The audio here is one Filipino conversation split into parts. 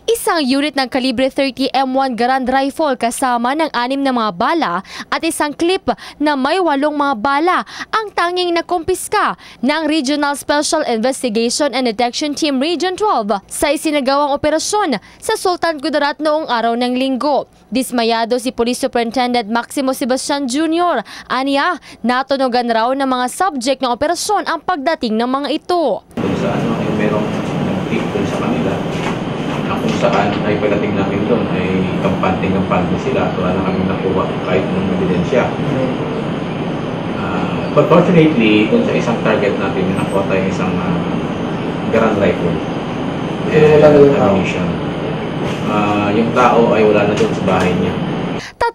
Isang unit ng kalibre 30 M1 Garand Rifle kasama ng 6 na mga bala at isang clip na may 8 mga bala ang tanging nakumpiska ng Regional Special Investigation and Detection Team Region 12 sa isinagawang operasyon sa Sultan Kudarat noong araw ng Linggo. Dismayado si Police Superintendent Maximo Sebastian Jr. Aniya, natunogan raw ng mga subject ng operasyon ang pagdating ng mga ito. Kung saan ay merong tip doon sa kanila, na kung saan ay pagdating namin doon ay kampante sila at wala na kami nakuha kahit ng ebidensya. But fortunately, doon sa isang target natin, nakuha tayo isang Garand Rifle and ammunition. Yung tao ay wala na doon sa bahay niya.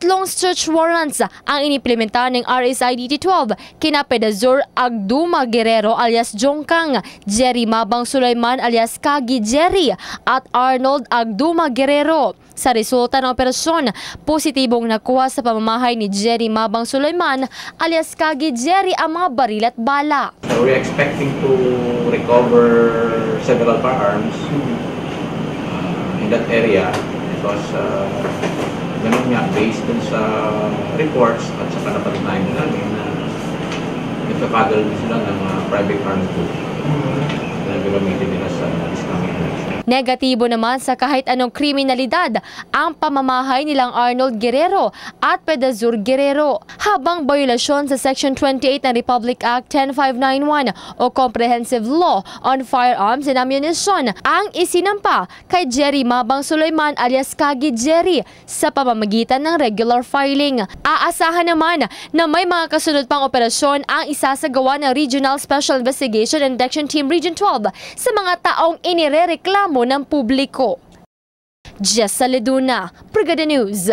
3 search warrants ang inimplementa ng RSIDT-12 kina Pedazur Agduma Guerrero alias Jongkang, Jerry Mabang Sulaiman alias Kagi Jerry at Arnold Agduma Guerrero. Sa resulta ng operasyon, positibong nakuha sa pamamahay ni Jerry Mabang Sulaiman alias Kagi Jerry ang mga baril at bala. So we're expecting to recover several firearms in that area because ganun nga, based dun sa reports at sa napatunayan namin na nagkakadal din sila ng private arms group na gagamitin nila sa Islamic election. Negatibo naman sa kahit anong kriminalidad ang pamamahay nilang Arnold Guerrero at Pedazur Guerrero, habang biolasyon sa Section 28 ng Republic Act 10591 o Comprehensive Law on Firearms and Ammunition ang isinampa kay Jerry Mabang Sulaiman alias Kagi Jerry sa pamamagitan ng regular filing. Aasahan naman na may mga kasunod pang operasyon ang isasagawa ng Regional Special Investigation and Detection Team Region 12 sa mga taong inirereklamo ng publiko. Jessa Leduna, Brigada News.